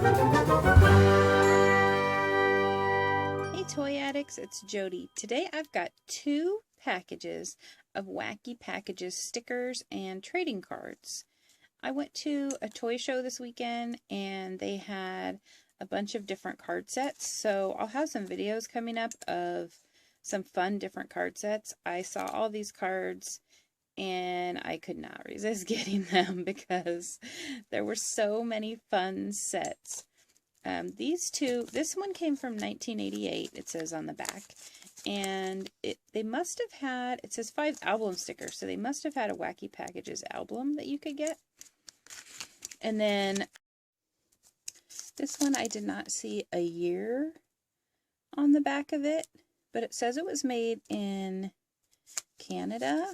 Hey Toy Addicts, it's Jody. Today I've got 2 packages of Wacky Packages stickers and trading cards. I went to a toy show this weekend and they had a bunch of different card sets, so I'll have some videos coming up of some fun different card sets. I saw all these cards and I could not resist getting them because there were so many fun sets. These 2, this one came from 1988, it says on the back, and they must have had, it says 5 album stickers, so they must have had a Wacky Packages album that you could get. And then this one, I did not see a year on the back of it, but it says it was made in Canada,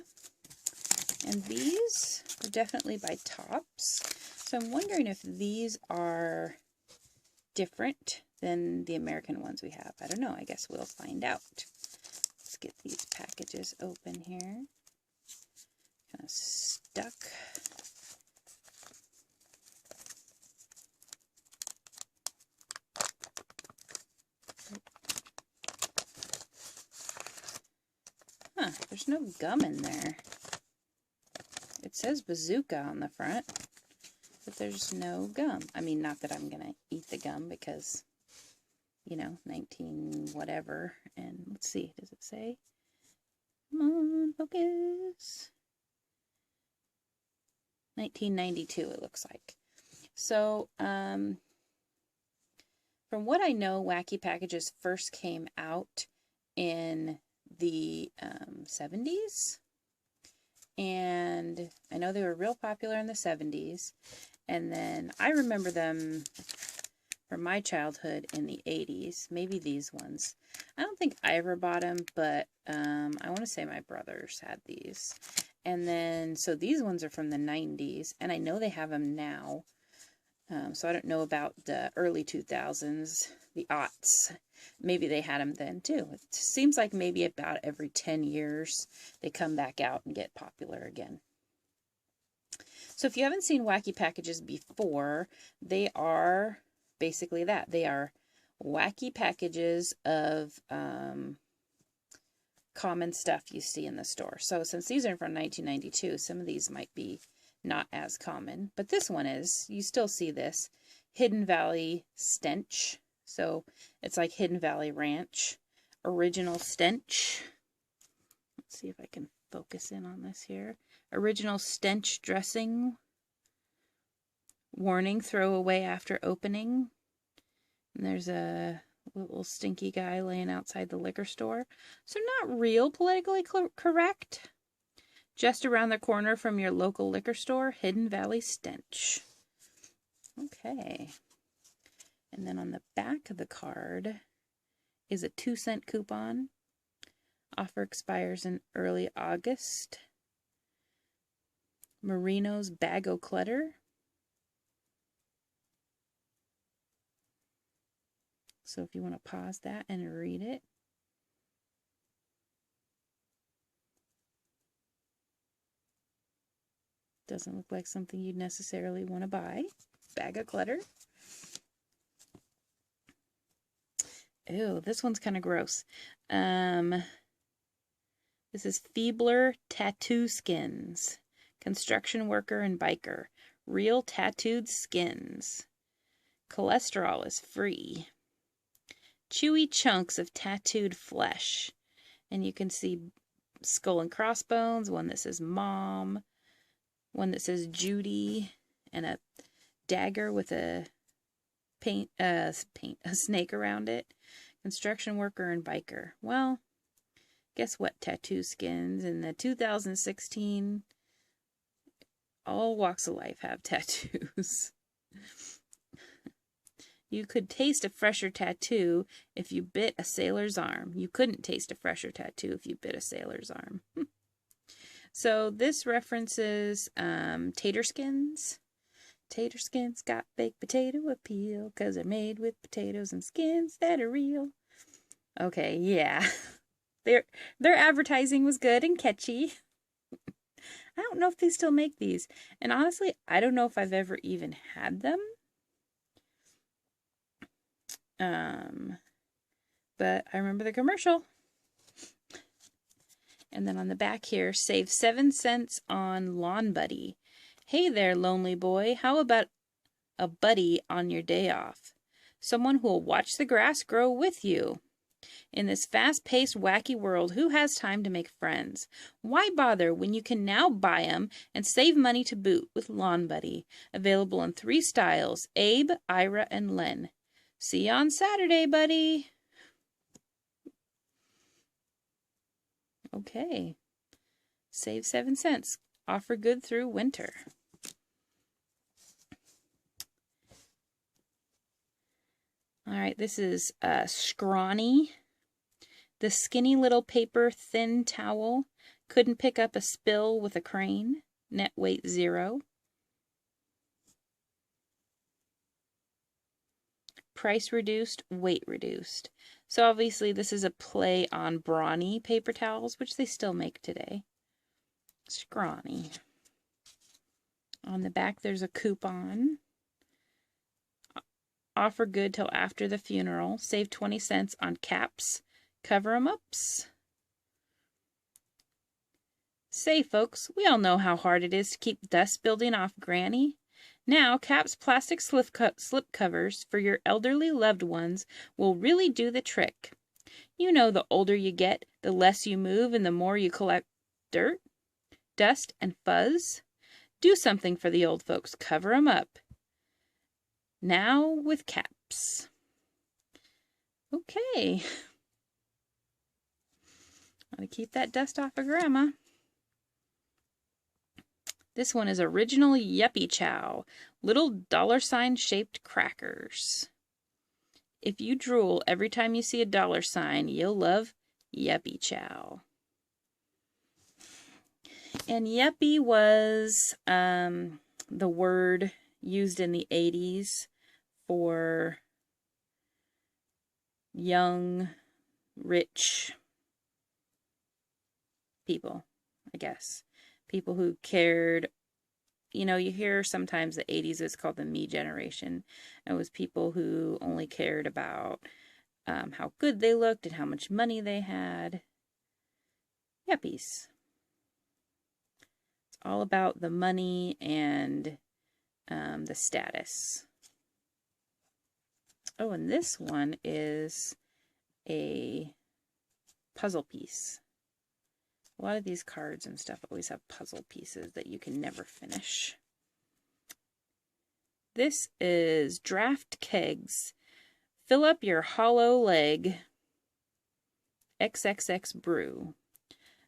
and these are definitely by Tops, so I'm wondering if these are different than the American ones we have. I don't know. I guess we'll find out. Let's get these packages open here. Kind of stuck. Huh, there's no gum in there. It says bazooka on the front, but there's no gum. I mean, not that I'm gonna eat the gum because, you know, 19 whatever. And let's see, does it say? Come on, focus. 1992 it looks like. So, from what I know, Wacky Packages first came out in the 70s. And I know they were real popular in the 70s. And then I remember them from my childhood in the 80s. Maybe these ones. I don't think I ever bought them, but I want to say my brothers had these. And then, so these ones are from the 90s. And I know they have them now. So I don't know about the early 2000s, the aughts. Maybe they had them then too. It seems like maybe about every 10 years they come back out and get popular again. So if you haven't seen Wacky Packages before, they are basically that. They are wacky packages of common stuff you see in the store. So since these are from 1992, some of these might be not as common. But this one is. You still see this. Hidden Valley Stench. So it's like Hidden Valley Ranch. Original Stench. Let's see if I can focus in on this here. Original Stench Dressing. Warning, throw away after opening. And there's a little stinky guy laying outside the liquor store. So not real politically correct. Just around the corner from your local liquor store, Hidden Valley Stench. Okay. And then on the back of the card is a 2-cent coupon. Offer expires in early August. Marino's Bag O' Clutter. So if you want to pause that and read it. Doesn't look like something you'd necessarily want to buy. Bag of clutter. Ew, this one's kind of gross. This is Feebler Tattoo Skins. Construction worker and biker. Real tattooed skins. Cholesterol is free. Chewy chunks of tattooed flesh. And you can see skull and crossbones, one that says Mom, one that says Judy, and a dagger with a snake around it. Construction worker and biker. Well, guess what, tattoo skins? In the 2016, all walks of life have tattoos. You could taste a fresher tattoo if you bit a sailor's arm. You couldn't taste a fresher tattoo if you bit a sailor's arm. So this references tater skins. Tater skins got baked potato appeal, 'cause they're made with potatoes and skins that are real. Okay, yeah. Their advertising was good and catchy. I don't know if they still make these. And honestly, I don't know if I've ever even had them. But I remember the commercial. And then on the back here, save 7 cents on Lawn Buddy. Hey there, lonely boy. How about a buddy on your day off? Someone who will watch the grass grow with you. In this fast-paced, wacky world, who has time to make friends? Why bother when you can now buy them and save money to boot with Lawn Buddy? Available in 3 styles, Abe, Ira, and Len. See you on Saturday, buddy. Okay. Save 7 cents. Offer good through winter. All right, this is Scrawny. The skinny little paper thin towel. Couldn't pick up a spill with a crane. Net weight 0. Price reduced, weight reduced. So obviously this is a play on Brawny paper towels, which they still make today. Scrawny. On the back there's a coupon. Offer good till after the funeral. Save 20 cents on caps. Cover-em-ups. Say, folks, we all know how hard it is to keep dust building off Granny. Now, Cap's plastic slip covers for your elderly loved ones will really do the trick. You know the older you get, the less you move and the more you collect dirt, dust, and fuzz. Do something for the old folks. Cover 'em up. Now with Caps. Okay. Gotta keep that dust off of Grandma. This one is Original Yuppie Chow. Little $ shaped crackers. If you drool every time you see a $, you'll love Yuppie Chow. And yuppie was the word used in the 80s for young, rich people, I guess. People who cared, you know, you hear sometimes the 80s was called the me generation. It was people who only cared about how good they looked and how much money they had. Yuppies. It's all about the money and the status. Oh, and this one is a puzzle piece. A lot of these cards and stuff always have puzzle pieces that you can never finish. This is Draft Kegs. Fill up your hollow leg. XXX Brew.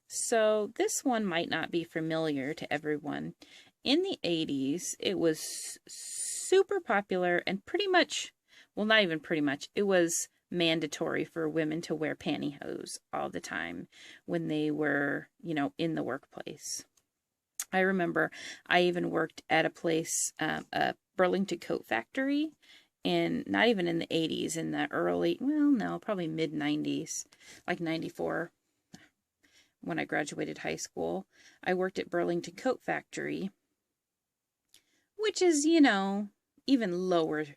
So this one might not be familiar to everyone. In the 80s, it was super popular and pretty much, well, not even pretty much, it was mandatory for women to wear pantyhose all the time when they were, you know, in the workplace. I remember I even worked at a place, a Burlington coat factory, and not even in the 80s, in the early, well, no, probably mid-90s, like 94, when I graduated high school. I worked at Burlington Coat Factory, which is, you know, even lower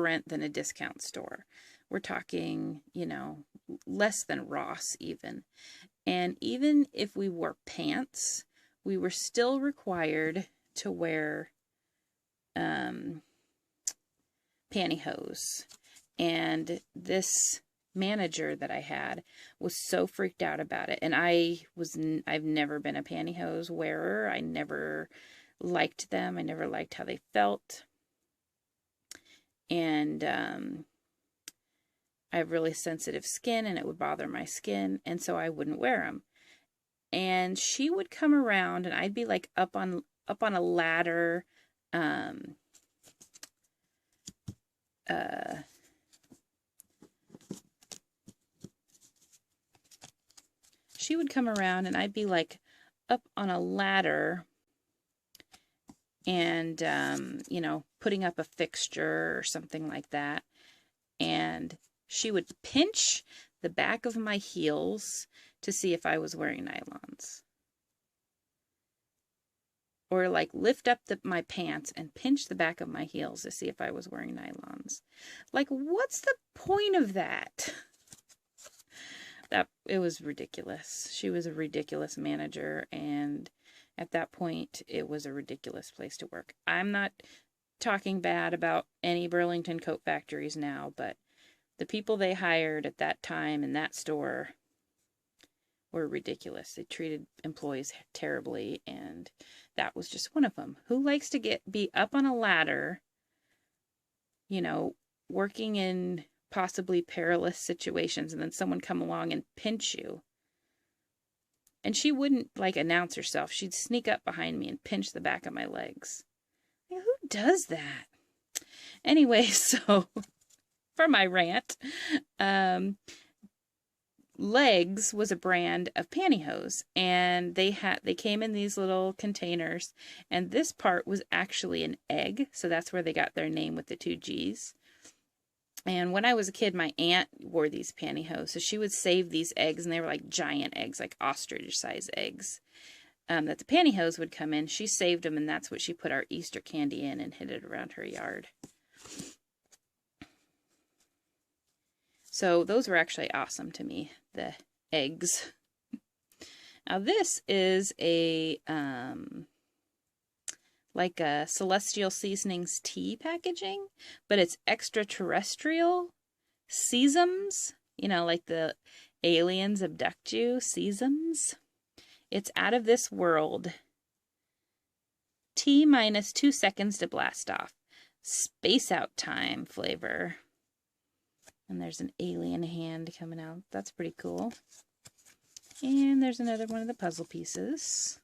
rent than a discount store. We're talking, you know, less than Ross even. And even if we wore pants, we were still required to wear pantyhose. And this manager that I had was so freaked out about it. And I've never been a pantyhose wearer. I never liked them. I never liked how they felt. And I have really sensitive skin and it would bother my skin, and so I wouldn't wear them. And she would come around and I'd be like up on a ladder, she would come around and I'd be like up on a ladder and, you know, putting up a fixture or something like that. And she would pinch the back of my heels to see if I was wearing nylons. or like lift up my pants and pinch the back of my heels to see if I was wearing nylons. Like, what's the point of that? It was ridiculous. She was a ridiculous manager, and at that point, it was a ridiculous place to work. I'm not talking bad about any Burlington coat factories now, but the people they hired at that time in that store were ridiculous. They treated employees terribly, and that was just one of them. Who likes to be up on a ladder, you know, working in possibly perilous situations, and then someone come along and pinch you? And she wouldn't like announce herself. She'd sneak up behind me and pinch the back of my legs. Like, who does that? Anyway, so for my rant, Legs was a brand of pantyhose, and they came in these little containers, and this part was actually an egg, so that's where they got their name with the 2 G's. And when I was a kid, my aunt wore these pantyhose, so she would save these eggs, and they were like giant eggs, like ostrich-sized eggs, that the pantyhose would come in. She saved them, and that's what she put our Easter candy in and hid it around her yard. So those were actually awesome to me, the eggs. Now this is a, like a Celestial Seasonings tea packaging, but it's extraterrestrial seasons, you know, like the aliens abduct you, seasons. It's out of this world. T minus 2 seconds to blast off. Space out time flavor. And there's an alien hand coming out. That's pretty cool. And there's another one of the puzzle pieces.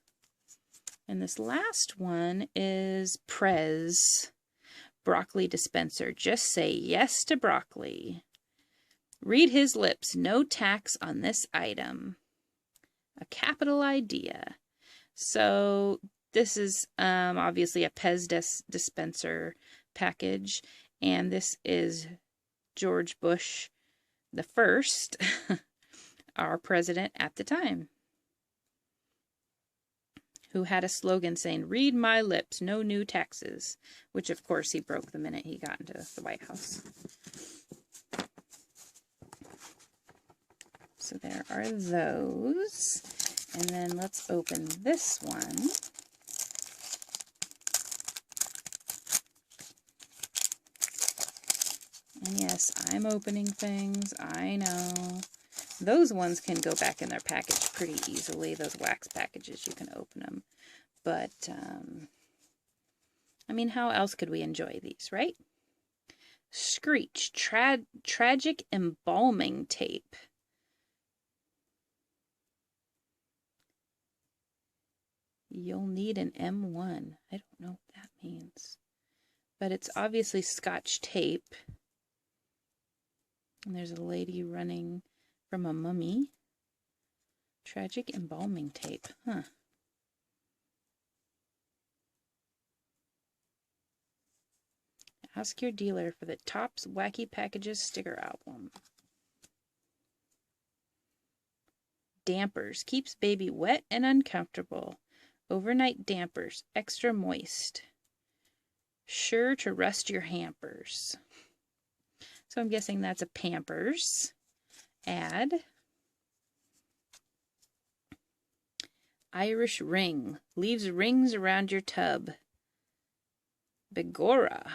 And this last one is Prez broccoli dispenser. Just say yes to broccoli. Read his lips. No tax on this item. A capital idea. So this is obviously a Pez dispenser package. And this is George Bush the First, our president at the time, who had a slogan saying, "Read my lips, no new taxes," which of course he broke the minute he got into the White House. So there are those. And then let's open this one. And yes, I'm opening things, I know. Those ones can go back in their package pretty easily. Those wax packages, you can open them. But, I mean, how else could we enjoy these, right? Screech, tragic embalming tape. You'll need an M1. I don't know what that means. But it's obviously Scotch tape. And there's a lady running from a mummy. Tragic embalming tape. Huh. Ask your dealer for the Topps Wacky Packages sticker album. Dampers. Keeps baby wet and uncomfortable. Overnight dampers. Extra moist. Sure to rust your hampers. So I'm guessing that's a Pampers ad. Irish ring. Leaves rings around your tub. Begora.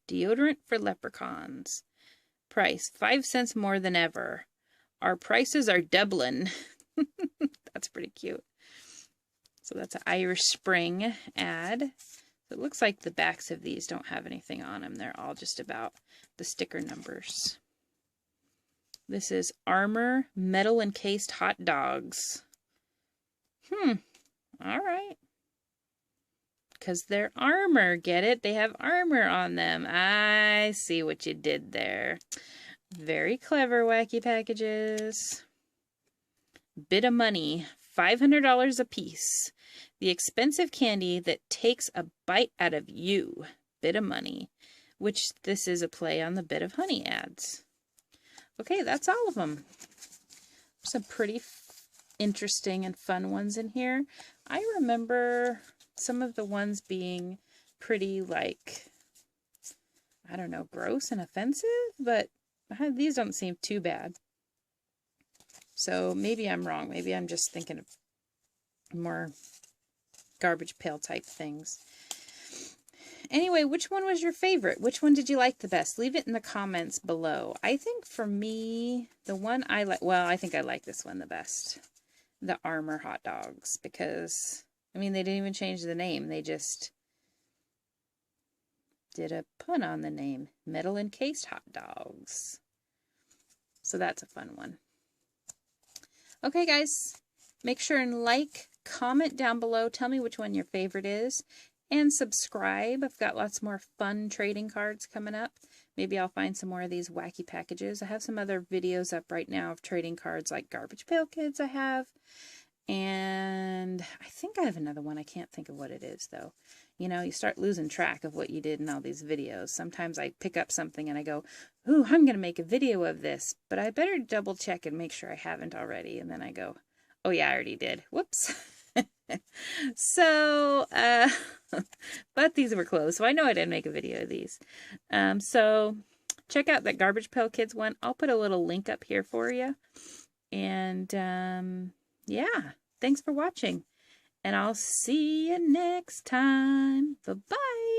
Deodorant for leprechauns. Price, 5 cents more than ever. Our prices are Dublin. That's pretty cute. So that's an Irish Spring ad. It looks like the backs of these don't have anything on them. They're all just about the sticker numbers. This is Armor Metal Encased Hot Dogs. All right. Because they're armor, get it? They have armor on them. I see what you did there. Very clever, Wacky Packages. Bit of money, $500 a piece. The expensive candy that takes a bite out of you. Bit of money. Which this is a play on the Bit of Honey ads. Okay, that's all of them. Some pretty interesting and fun ones in here. I remember some of the ones being pretty, like, I don't know, gross and offensive, but these don't seem too bad. So maybe I'm wrong. Maybe I'm just thinking of more garbage pail type things. Anyway, which one was your favorite? Which one did you like the best? Leave it in the comments below. I think for me, the one I like, well, I think I like this one the best. The Armor hot dogs, because, I mean, they didn't even change the name. They just did a pun on the name. Metal encased hot dogs. So that's a fun one. Okay, guys, make sure and like, comment down below. Tell me which one your favorite is. And subscribe. I've got lots more fun trading cards coming up. Maybe I'll find some more of these wacky packages. I have some other videos up right now of trading cards like Garbage Pail Kids I have. And I think I have another one. I can't think of what it is, though. You know, you start losing track of what you did in all these videos. Sometimes I pick up something and I go, ooh, I'm going to make a video of this. But I better double check and make sure I haven't already. And then I go, oh, yeah, I already did. Whoops. So, but these were closed, so I know I didn't make a video of these. So check out that Garbage Pail Kids one. I'll put a little link up here for you. And, yeah, thanks for watching. And I'll see you next time. Bye-bye.